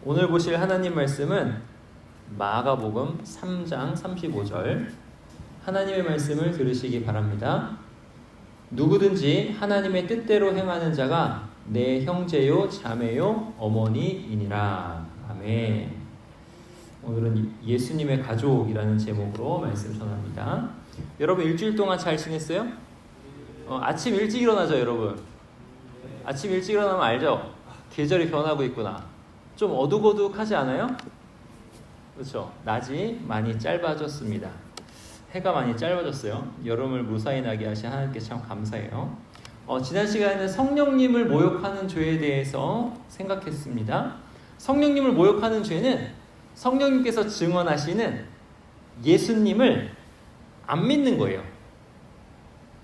오늘 보실 하나님 말씀은 마가복음 3장 35절 하나님의 말씀을 들으시기 바랍니다. 누구든지 하나님의 뜻대로 행하는 자가 내 형제요 자매요 어머니이니라. 아멘. 오늘은 예수님의 가족이라는 제목으로 말씀 전합니다. 여러분 일주일 동안 잘 지냈어요? 아침 일찍 일어나죠, 여러분. 아침 일찍 일어나면 알죠? 계절이 변하고 있구나. 좀 어둑어둑하지 않아요? 그렇죠. 낮이 많이 짧아졌습니다. 해가 많이 짧아졌어요. 여름을 무사히 나게 하신 하나님께 참 감사해요. 지난 시간에는 성령님을 모욕하는 죄에 대해서 생각했습니다. 성령님을 모욕하는 죄는 성령님께서 증언하시는 예수님을 안 믿는 거예요.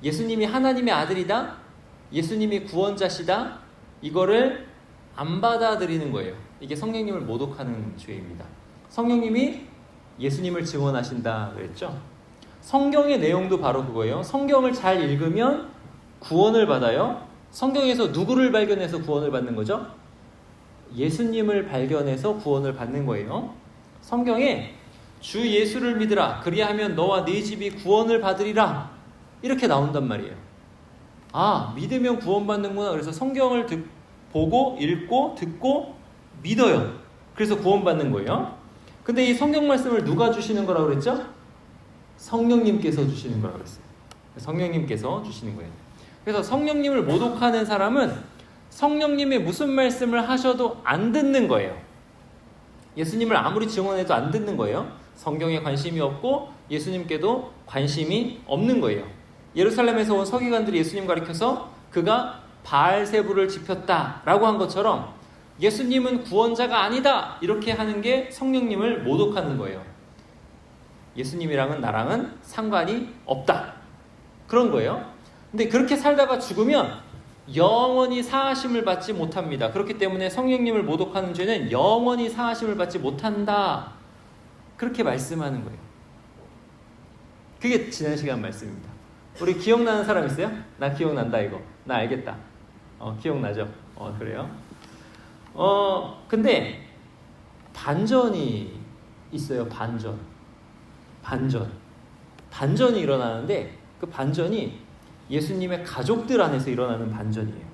예수님이 하나님의 아들이다, 예수님이 구원자시다, 이거를 안 받아들이는 거예요. 이게 성령님을 모독하는 죄입니다. 성령님이 예수님을 증언하신다 그랬죠. 성경의 내용도 바로 그거예요. 성경을 잘 읽으면 구원을 받아요. 성경에서 누구를 발견해서 구원을 받는 거죠? 예수님을 발견해서 구원을 받는 거예요. 성경에 주 예수를 믿으라, 그리하면 너와 네 집이 구원을 받으리라, 이렇게 나온단 말이에요. 아, 믿으면 구원받는구나. 그래서 성경을 보고 읽고 듣고 믿어요. 그래서 구원받는 거예요. 근데 이 성경 말씀을 누가 주시는 거라고 그랬죠? 성령님께서 주시는 거라고 그랬어요. 성령님께서 주시는 거예요. 그래서 성령님을 모독하는 사람은 성령님이 무슨 말씀을 하셔도 안 듣는 거예요. 예수님을 아무리 증언해도 안 듣는 거예요. 성경에 관심이 없고 예수님께도 관심이 없는 거예요. 예루살렘에서 온 서기관들이 예수님 가리켜서 그가 바알세부를 지폈다라고 한 것처럼 예수님은 구원자가 아니다, 이렇게 하는 게 성령님을 모독하는 거예요. 예수님이랑은 나랑은 상관이 없다, 그런 거예요. 근데 그렇게 살다가 죽으면 영원히 사하심을 받지 못합니다. 그렇기 때문에 성령님을 모독하는 죄는 영원히 사하심을 받지 못한다, 그렇게 말씀하는 거예요. 그게 지난 시간 말씀입니다. 우리 기억나는 사람 있어요? 나 기억난다, 이거. 나 알겠다. 기억나죠? 그래요? 근데 반전이 있어요. 반전이 일어나는데 그 반전이 예수님의 가족들 안에서 일어나는 반전이에요.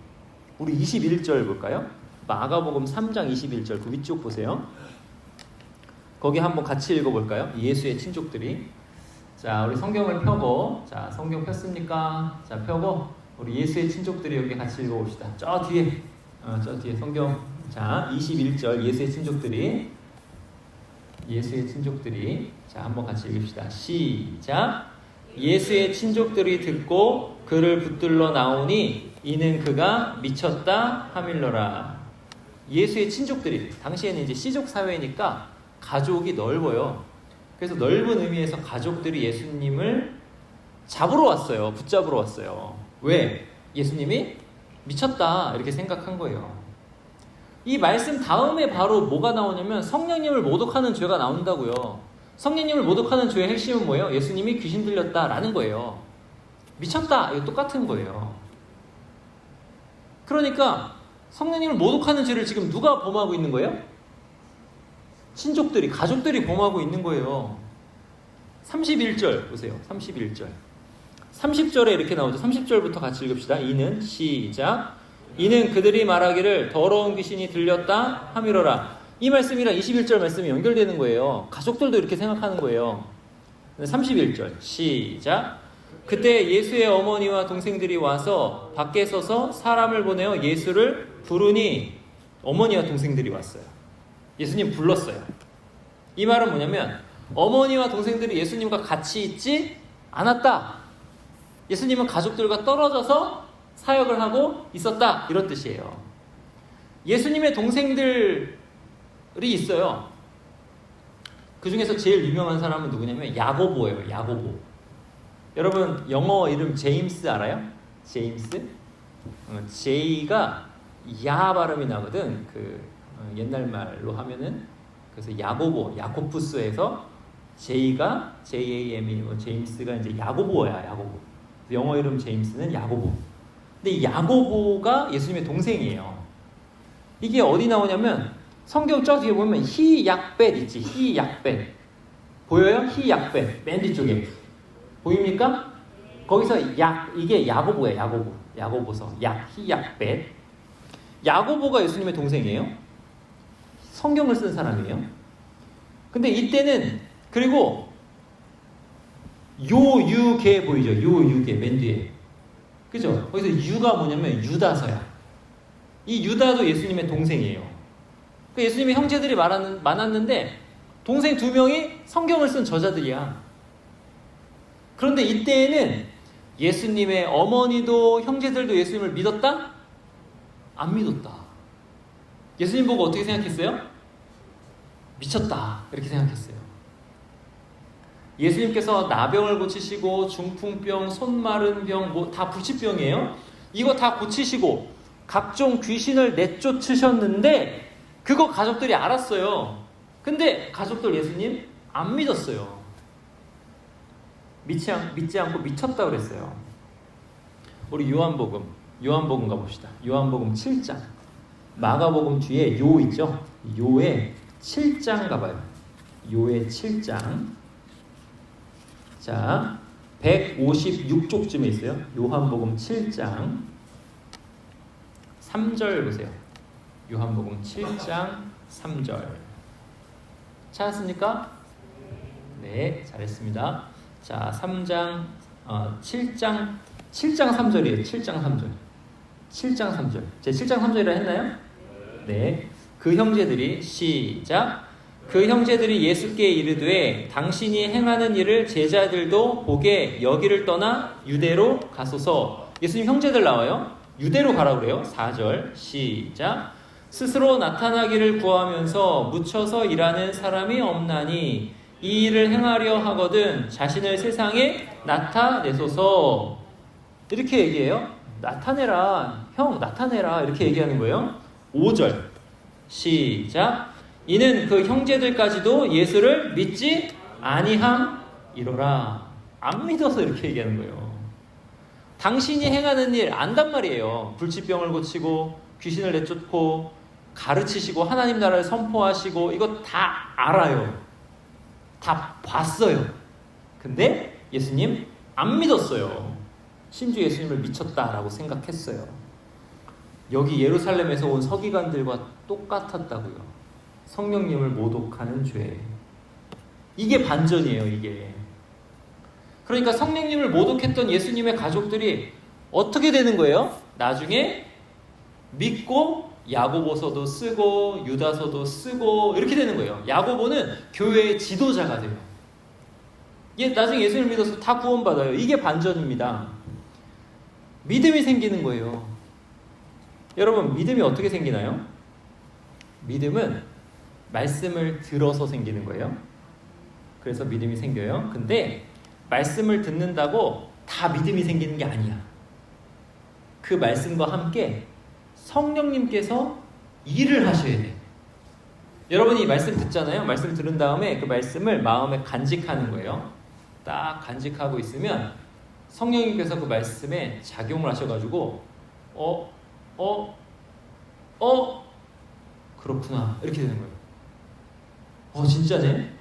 우리 21절 볼까요? 마가복음 3장 21절 그 위쪽 보세요. 거기 한번 같이 읽어볼까요? 예수의 친족들이. 자, 우리 성경을 펴고, 자, 성경 폈습니까? 자, 펴고 우리 예수의 친족들이 여기 같이 읽어봅시다. 저 뒤에 성경. 자, 21절 예수의 친족들이 자, 한번 같이 읽읍시다. 시작. 예수의 친족들이 듣고 그를 붙들러 나오니 이는 그가 미쳤다 하밀러라. 예수의 친족들이, 당시에는 이제 시족 사회니까 가족이 넓어요. 그래서 넓은 의미에서 가족들이 예수님을 잡으러 왔어요. 붙잡으러 왔어요. 왜? 예수님이 미쳤다, 이렇게 생각한 거예요. 이 말씀 다음에 바로 뭐가 나오냐면 성령님을 모독하는 죄가 나온다고요. 성령님을 모독하는 죄의 핵심은 뭐예요? 예수님이 귀신 들렸다라는 거예요. 미쳤다, 이거 똑같은 거예요. 그러니까 성령님을 모독하는 죄를 지금 누가 범하고 있는 거예요? 친족들이, 가족들이 범하고 있는 거예요. 31절 보세요. 31절. 30절에 이렇게 나오죠. 30절부터 같이 읽읍시다. 이는, 시작. 이는 그들이 말하기를 더러운 귀신이 들렸다 하밀어라. 이 말씀이랑 21절 말씀이 연결되는 거예요. 가족들도 이렇게 생각하는 거예요. 31절 시작. 그때 예수의 어머니와 동생들이 와서 밖에 서서 사람을 보내어 예수를 부르니, 어머니와 동생들이 왔어요. 예수님 불렀어요. 이 말은 뭐냐면 어머니와 동생들이 예수님과 같이 있지 않았다. 예수님은 가족들과 떨어져서 사역을 하고 있었다, 이런 뜻이에요. 예수님의 동생들이 있어요. 그 중에서 제일 유명한 사람은 누구냐면 야고보예요. 야고보. 여러분 영어 이름 제임스 알아요? 제임스? J가 야 발음이 나거든. 옛날 말로 하면은. 그래서 야코푸스에서 J가 Jam이 제임스가 이제 야고보야. 야고보. 영어 이름 제임스는 야고보. 근데 이 야고보가 예수님의 동생이에요. 이게 어디 나오냐면 성경 저 뒤에 보면 히약벳 있지. 히약벳. 보여요? 히약벳. 맨 뒤쪽에. 보입니까? 거기서 이게 야고보예요. 야고보. 야고보서. 히약벳. 야고보가 예수님의 동생이에요. 성경을 쓴 사람이에요. 근데 이때는 그리고 요유계 보이죠? 요유계 맨 뒤에. 그죠? 거기서 유가 뭐냐면 유다서야. 이 유다도 예수님의 동생이에요. 그 예수님의 형제들이 많았는데 동생 2명이 성경을 쓴 저자들이야. 그런데 이때에는 예수님의 어머니도 형제들도 예수님을 믿었다? 안 믿었다. 예수님 보고 어떻게 생각했어요? 미쳤다. 이렇게 생각했어요. 예수님께서 나병을 고치시고 중풍병, 손 마른 병, 뭐 다 불치병이에요. 이거 다 고치시고 각종 귀신을 내쫓으셨는데 그거 가족들이 알았어요. 근데 가족들 예수님 안 믿었어요. 믿지 않고 미쳤다 그랬어요. 우리 요한복음 가봅시다. 요한복음 7장. 마가복음 뒤에 요 있죠? 요의 7장 가봐요. 요의 7장. 자, 156쪽쯤에 있어요. 요한복음 7장 3절 보세요. 요한복음 7장 3절. 찾았습니까? 네, 잘했습니다. 자, 7장 3절이에요. 7장 3절. 7장 3절. 제 7장 3절이라 했나요? 네. 그 형제들이 시작. 그 형제들이 예수께 이르되 당신이 행하는 일을 제자들도 보게 여기를 떠나 유대로 가소서. 예수님 형제들 나와요. 유대로 가라고 그래요. 4절 시작. 스스로 나타나기를 구하면서 묻혀서 일하는 사람이 없나니 이 일을 행하려 하거든 자신을 세상에 나타내소서. 이렇게 얘기해요. 나타내라. 형 나타내라. 이렇게 얘기하는 거예요. 5절 시작. 이는 그 형제들까지도 예수를 믿지 아니함이로라. 안 믿어서 이렇게 얘기하는 거예요. 당신이 행하는 일 안단 말이에요. 불치병을 고치고 귀신을 내쫓고 가르치시고 하나님 나라를 선포하시고 이거 다 알아요. 다 봤어요. 근데 예수님 안 믿었어요. 심지어 예수님을 미쳤다라고 생각했어요. 여기 예루살렘에서 온 서기관들과 똑같았다고요. 성령님을 모독하는 죄. 이게 반전이에요. 이게. 그러니까 성령님을 모독했던 예수님의 가족들이 어떻게 되는 거예요? 나중에 믿고 야고보서도 쓰고 유다서도 쓰고 이렇게 되는 거예요. 야고보는 교회의 지도자가 돼요. 나중에 예수님을 믿어서 다 구원받아요. 이게 반전입니다. 믿음이 생기는 거예요. 여러분, 믿음이 어떻게 생기나요? 믿음은 말씀을 들어서 생기는 거예요. 그래서 믿음이 생겨요. 근데 말씀을 듣는다고 다 믿음이 생기는 게 아니야. 그 말씀과 함께 성령님께서 일을 하셔야 돼. 여러분이 말씀 듣잖아요. 말씀 들은 다음에 그 말씀을 마음에 간직하는 거예요. 딱 간직하고 있으면 성령님께서 그 말씀에 작용을 하셔가지고 그렇구나 이렇게 되는 거예요. 진짜네.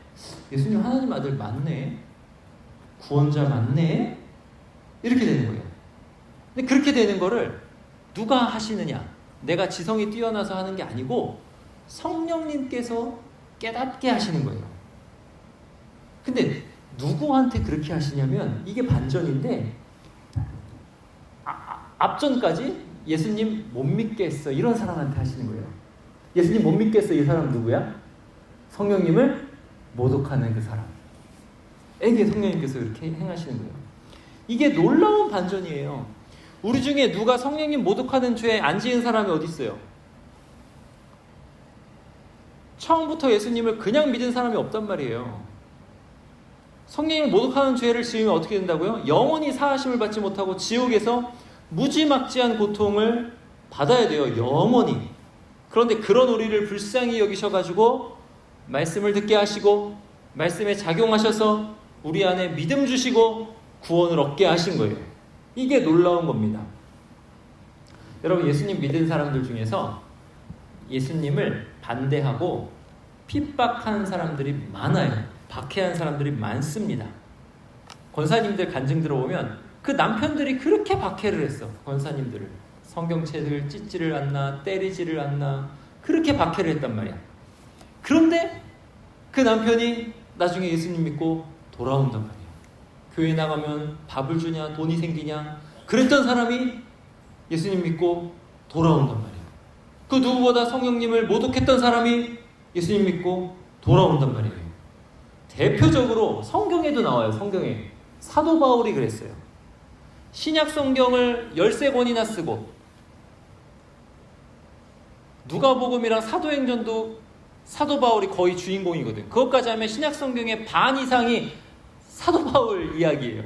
예수님 하나님 아들 맞네. 구원자 맞네. 이렇게 되는 거예요. 근데 그렇게 되는 거를 누가 하시느냐? 내가 지성이 뛰어나서 하는 게 아니고 성령님께서 깨닫게 하시는 거예요. 근데 누구한테 그렇게 하시냐면 이게 반전인데 앞전까지 예수님 못 믿겠어 이런 사람한테 하시는 거예요. 예수님 못 믿겠어 이 사람 누구야? 성령님을 모독하는 그 사람에게 성령님께서 이렇게 행하시는 거예요. 이게 놀라운 반전이에요. 우리 중에 누가 성령님 모독하는 죄에 안 지은 사람이 어디 있어요? 처음부터 예수님을 그냥 믿은 사람이 없단 말이에요. 성령님을 모독하는 죄를 지으면 어떻게 된다고요? 영원히 사하심을 받지 못하고 지옥에서 무지막지한 고통을 받아야 돼요. 영원히. 그런데 그런 우리를 불쌍히 여기셔가지고 말씀을 듣게 하시고 말씀에 작용하셔서 우리 안에 믿음 주시고 구원을 얻게 하신 거예요. 이게 놀라운 겁니다. 여러분, 예수님 믿은 사람들 중에서 예수님을 반대하고 핍박한 사람들이 많아요. 박해한 사람들이 많습니다. 권사님들 간증 들어보면 그 남편들이 그렇게 박해를 했어. 권사님들을. 성경책을 찢지를 않나 때리지를 않나 그렇게 박해를 했단 말이야. 그런데 그 남편이 나중에 예수님 믿고 돌아온단 말이야. 교회 나가면 밥을 주냐 돈이 생기냐 그랬던 사람이 예수님 믿고 돌아온단 말이야. 그 누구보다 성령님을 모독했던 사람이 예수님 믿고 돌아온단 말이에요. 대표적으로 성경에도 나와요. 성경에 사도 바울이 그랬어요. 신약 성경을 13권이나 쓰고 누가복음이랑 사도행전도 사도 바울이 거의 주인공이거든. 그것까지 하면 신약 성경의 반 이상이 사도 바울 이야기예요.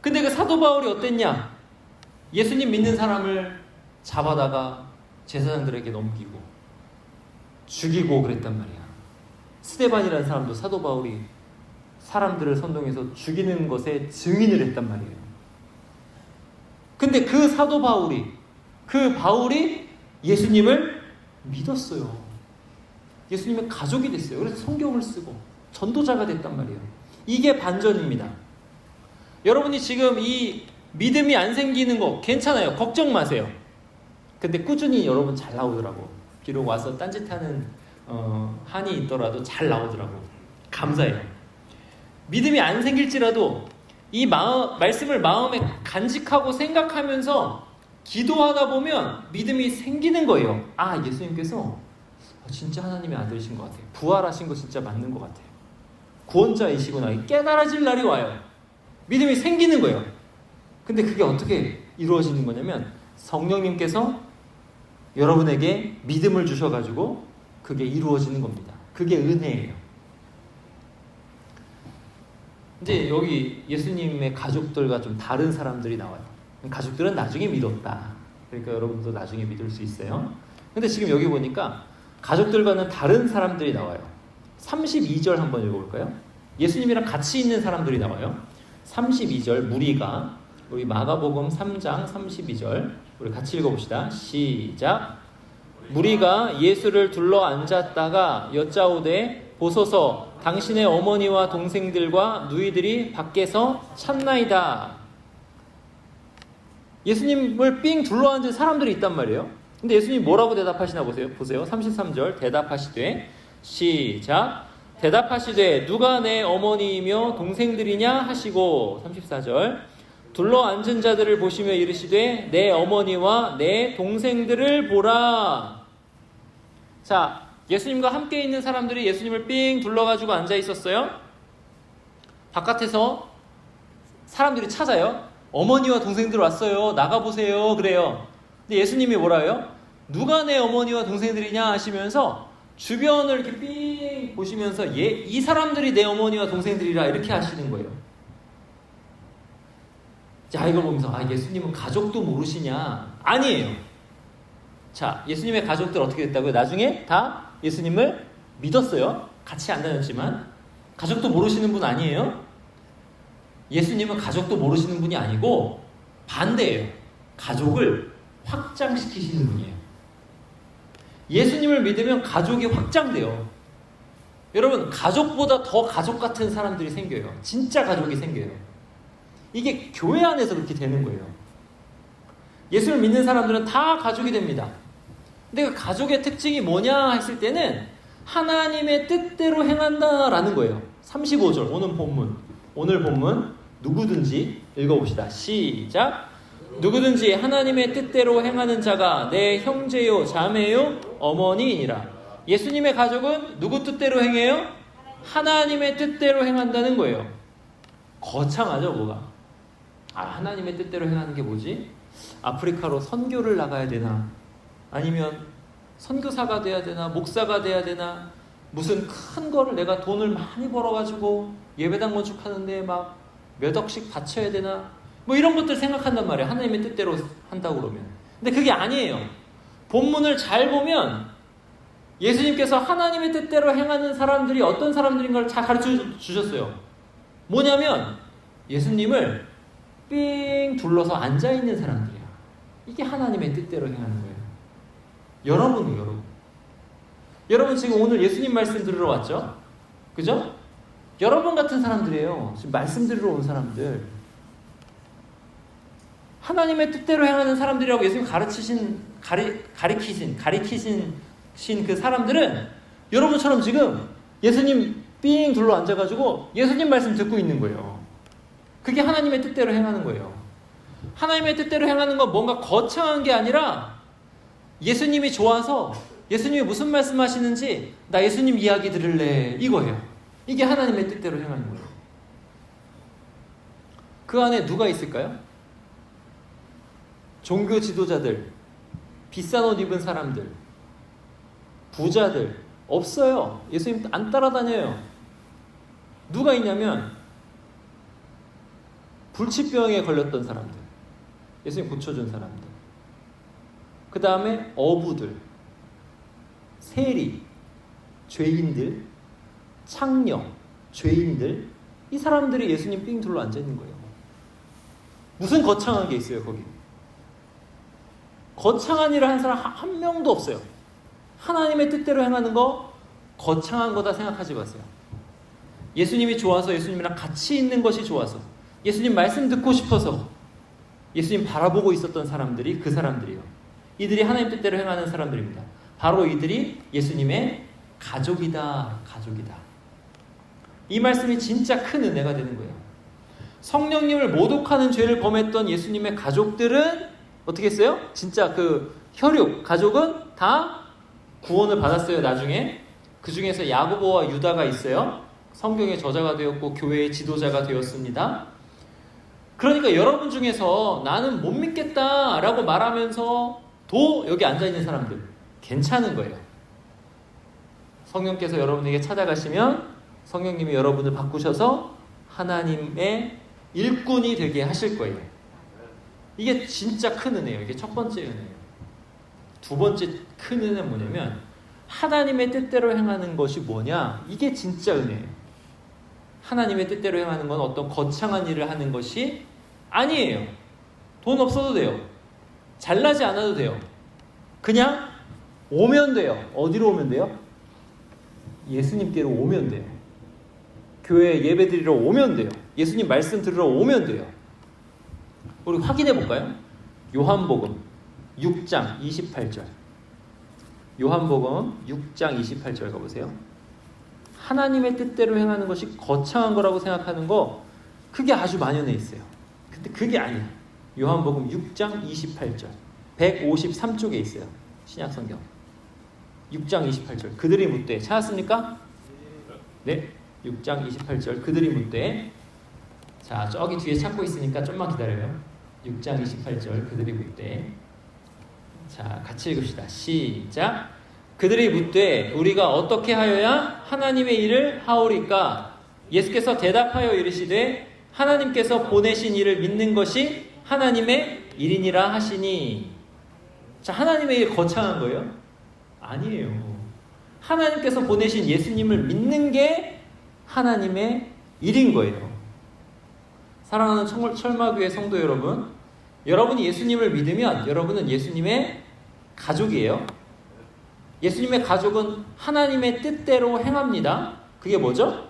근데 그 사도 바울이 어땠냐? 예수님 믿는 사람을 잡아다가 제사장들에게 넘기고 죽이고 그랬단 말이야. 스데반이라는 사람도 사도 바울이 사람들을 선동해서 죽이는 것에 증인을 했단 말이에요. 근데 그 사도 바울이 예수님을 믿었어요. 예수님의 가족이 됐어요. 그래서 성경을 쓰고 전도자가 됐단 말이에요. 이게 반전입니다. 여러분이 지금 이 믿음이 안 생기는 거 괜찮아요. 걱정 마세요. 근데 꾸준히 여러분 잘 나오더라고. 비록 와서 딴짓하는 한이 있더라도 잘 나오더라고. 감사해요. 믿음이 안 생길지라도 이 말씀을 마음에 간직하고 생각하면서 기도하다 보면 믿음이 생기는 거예요. 아, 예수님께서 진짜 하나님의 아들이신 것 같아요. 부활하신 거 진짜 맞는 것 같아요. 구원자이시구나. 깨달아질 날이 와요. 믿음이 생기는 거예요. 근데 그게 어떻게 이루어지는 거냐면 성령님께서 여러분에게 믿음을 주셔가지고 그게 이루어지는 겁니다. 그게 은혜예요. 이제 여기 예수님의 가족들과 좀 다른 사람들이 나와요. 가족들은 나중에 믿었다. 그러니까 여러분도 나중에 믿을 수 있어요. 근데 지금 여기 보니까 가족들과는 다른 사람들이 나와요. 32절 한번 읽어볼까요? 예수님이랑 같이 있는 사람들이 나와요. 32절 무리가 우리 마가복음 3장 32절 우리 같이 읽어봅시다. 시작. 무리가 예수를 둘러 앉았다가 여짜오되 보소서 당신의 어머니와 동생들과 누이들이 밖에서 찾나이다. 예수님을 삥 둘러앉은 사람들이 있단 말이에요. 근데 예수님 뭐라고 대답하시나 보세요. 33절 대답하시되 시작. 대답하시되 누가 내 어머니이며 동생들이냐 하시고 34절 둘러 앉은 자들을 보시며 이르시되 내 어머니와 내 동생들을 보라. 자, 예수님과 함께 있는 사람들이 예수님을 삥 둘러가지고 앉아 있었어요. 바깥에서 사람들이 찾아요. 어머니와 동생들 왔어요. 나가보세요. 그래요. 근데 예수님이 뭐라 해요? 누가 내 어머니와 동생들이냐 하시면서 주변을 이렇게 삥 보시면서 이 사람들이 내 어머니와 동생들이라 이렇게 하시는 거예요. 자, 이걸 보면서 예수님은 가족도 모르시냐? 아니에요. 자, 예수님의 가족들 어떻게 됐다고요? 나중에 다 예수님을 믿었어요. 같이 안 다녔지만 가족도 모르시는 분 아니에요. 예수님은 가족도 모르시는 분이 아니고 반대예요. 가족을 확장시키시는 분이에요. 예수님을 믿으면 가족이 확장돼요. 여러분, 가족보다 더 가족 같은 사람들이 생겨요. 진짜 가족이 생겨요. 이게 교회 안에서 그렇게 되는 거예요. 예수를 믿는 사람들은 다 가족이 됩니다. 근데 그 가족의 특징이 뭐냐 했을 때는 하나님의 뜻대로 행한다라는 거예요. 35절 오늘 본문 누구든지 읽어봅시다. 시작. 누구든지 하나님의 뜻대로 행하는 자가 내 형제요 자매요 어머니이니라. 예수님의 가족은 누구 뜻대로 행해요? 하나님의 뜻대로 행한다는 거예요. 거창하죠 뭐가. 하나님의 뜻대로 행하는 게 뭐지? 아프리카로 선교를 나가야 되나? 아니면 선교사가 돼야 되나? 목사가 돼야 되나? 무슨 큰 거를 내가 돈을 많이 벌어가지고 예배당 건축하는데 막 몇 억씩 바쳐야 되나? 뭐 이런 것들 생각한단 말이에요. 하나님의 뜻대로 한다고 그러면. 근데 그게 아니에요. 본문을 잘 보면 예수님께서 하나님의 뜻대로 행하는 사람들이 어떤 사람들인가를 잘 가르쳐 주셨어요. 뭐냐면 예수님을 삥 둘러서 앉아있는 사람들이야. 이게 하나님의 뜻대로 행하는 거예요. 여러분이에요, 여러분. 여러분 지금 오늘 예수님 말씀 들으러 왔죠? 그죠? 여러분 같은 사람들이에요. 지금 말씀 들으러 온 사람들. 하나님의 뜻대로 행하는 사람들이라고 예수님 가리키신 그 사람들은 여러분처럼 지금 예수님 삥 둘러 앉아가지고 예수님 말씀 듣고 있는 거예요. 그게 하나님의 뜻대로 행하는 거예요. 하나님의 뜻대로 행하는 건 뭔가 거창한 게 아니라 예수님이 좋아서 예수님이 무슨 말씀 하시는지 나 예수님 이야기 들을래 이거예요. 이게 하나님의 뜻대로 행하는 거예요. 그 안에 누가 있을까요? 종교 지도자들, 비싼 옷 입은 사람들, 부자들 없어요. 예수님 안 따라다녀요. 누가 있냐면 불치병에 걸렸던 사람들, 예수님 고쳐준 사람들, 그 다음에 어부들, 세리, 죄인들, 창녀, 죄인들, 이 사람들이 예수님 삥 둘러 앉아있는 거예요. 무슨 거창한 게 있어요 거기? 거창한 일을 한 사람 한 명도 없어요. 하나님의 뜻대로 행하는 거 거창한 거다 생각하지 마세요. 예수님이 좋아서 예수님이랑 같이 있는 것이 좋아서 예수님 말씀 듣고 싶어서 예수님 바라보고 있었던 사람들이 그 사람들이에요. 이들이 하나님 뜻대로 행하는 사람들입니다. 바로 이들이 예수님의 가족이다. 가족이다. 이 말씀이 진짜 큰 은혜가 되는 거예요. 성령님을 모독하는 죄를 범했던 예수님의 가족들은 어떻게 했어요? 진짜 그 혈육 가족은 다 구원을 받았어요. 나중에 그 중에서 야고보와 유다가 있어요. 성경의 저자가 되었고 교회의 지도자가 되었습니다. 그러니까 여러분 중에서 나는 못 믿겠다라고 말하면서도 여기 앉아있는 사람들 괜찮은 거예요. 성령께서 여러분에게 찾아가시면 성령님이 여러분을 바꾸셔서 하나님의 일꾼이 되게 하실 거예요. 이게 진짜 큰 은혜예요. 이게 첫 번째 은혜예요. 두 번째 큰 은혜는 뭐냐면 하나님의 뜻대로 행하는 것이 뭐냐? 이게 진짜 은혜예요. 하나님의 뜻대로 행하는 건 어떤 거창한 일을 하는 것이 아니에요. 돈 없어도 돼요. 잘나지 않아도 돼요. 그냥 오면 돼요. 어디로 오면 돼요? 예수님께로 오면 돼요. 교회에 예배 드리러 오면 돼요. 예수님 말씀 들으러 오면 돼요. 우리 확인해 볼까요? 요한복음 6장 28절. 요한복음 6장 28절 가보세요. 하나님의 뜻대로 행하는 것이 거창한 거라고 생각하는 거 그게 아주 만연해 있어요. 근데 그게 아니야. 요한복음 6장 28절 153쪽에 있어요. 신약성경 6장 28절. 그들이 묻되 찾았습니까? 네, 6장 28절. 그들이 묻되. 자, 저기 뒤에 찾고 있으니까 좀만 기다려요. 6장 28절. 그들이 묻되. 자, 같이 읽읍시다. 시작. 그들이 묻되 우리가 어떻게 하여야 하나님의 일을 하오리까? 예수께서 대답하여 이르시되 하나님께서 보내신 이를 믿는 것이 하나님의 일이니라 하시니. 자, 하나님의 일 거창한 거예요? 아니에요. 하나님께서 보내신 예수님을 믿는 게 하나님의 일인 거예요. 사랑하는 철마교회 성도 여러분, 여러분이 예수님을 믿으면 여러분은 예수님의 가족이에요. 예수님의 가족은 하나님의 뜻대로 행합니다. 그게 뭐죠?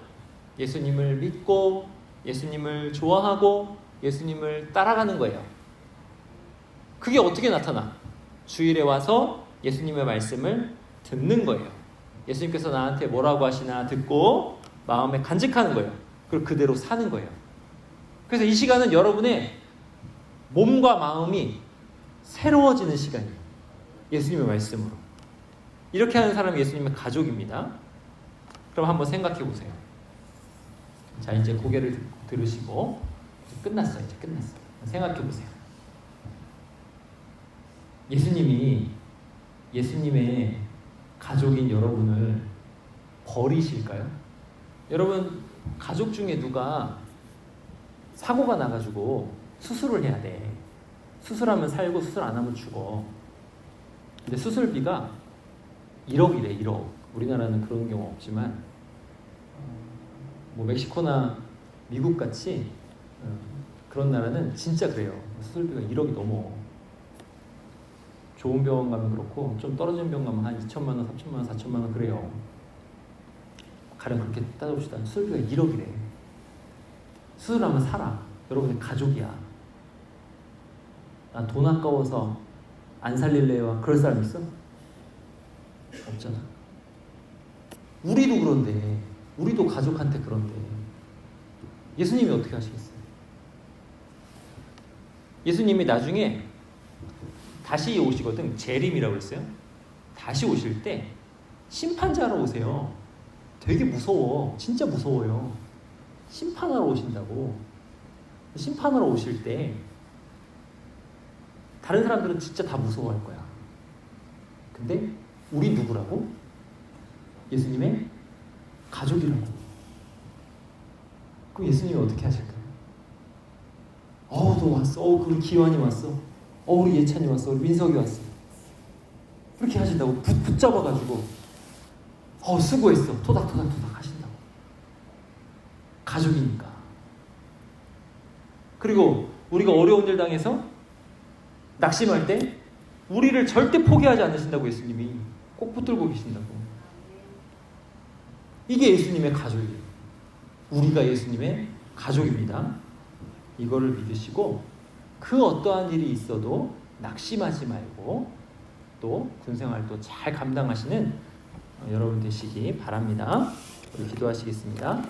예수님을 믿고 예수님을 좋아하고 예수님을 따라가는 거예요. 그게 어떻게 나타나? 주일에 와서 예수님의 말씀을 듣는 거예요. 예수님께서 나한테 뭐라고 하시나 듣고 마음에 간직하는 거예요. 그리고 그대로 사는 거예요. 그래서 이 시간은 여러분의 몸과 마음이 새로워지는 시간이에요. 예수님의 말씀으로. 이렇게 하는 사람이 예수님의 가족입니다. 그럼 한번 생각해 보세요. 자, 이제 고개를 들으시고 끝났어요. 이제 끝났어요. 생각해 보세요. 예수님의 가족인 여러분을 버리실까요? 여러분 가족 중에 누가 사고가 나가지고 수술을 해야 돼. 수술하면 살고 수술 안 하면 죽어. 근데 수술비가 1억이래. 1억. 우리나라는 그런 경우 없지만 뭐 멕시코나 미국 같이 그런 나라는 진짜 그래요. 수술비가 1억이 넘어. 좋은 병원 가면 그렇고 좀 떨어진 병원 가면 한 2천만 원, 3천만 원, 4천만 원 그래요. 가령 그렇게 따져봅시다. 수술비가 1억이래. 수술하면 살아. 여러분의 가족이야. 난 돈 아까워서 안 살릴래요. 그럴 사람 있어? 없잖아. 우리도 그런데, 우리도 가족한테 그런데 예수님이 어떻게 하시겠어요? 예수님이 나중에 다시 오시거든. 재림이라고 했어요. 다시 오실 때 심판자로 오세요. 되게 무서워. 진짜 무서워요. 심판하러 오신다고. 심판하러 오실 때 다른 사람들은 진짜 다 무서워할 거야. 근데 우리 누구라고? 예수님의 가족이라고. 그럼 예수님이 어떻게 하실까요? 너 왔어. 우리 기환이 왔어. 우리 예찬이 왔어. 우리 민석이 왔어. 그렇게 하신다고. 붙잡아가지고 수고했어. 토닥토닥토닥 하신다고. 가족이니까. 그리고 우리가 어려운 일 당해서 낙심할 때 우리를 절대 포기하지 않으신다고. 예수님이 꼭 붙들고 계신다고. 이게 예수님의 가족이에요. 우리가 예수님의 가족입니다. 이거를 믿으시고 그 어떠한 일이 있어도 낙심하지 말고 또 군생활도 잘 감당하시는 여러분 되시기 바랍니다. 우리 기도하시겠습니다.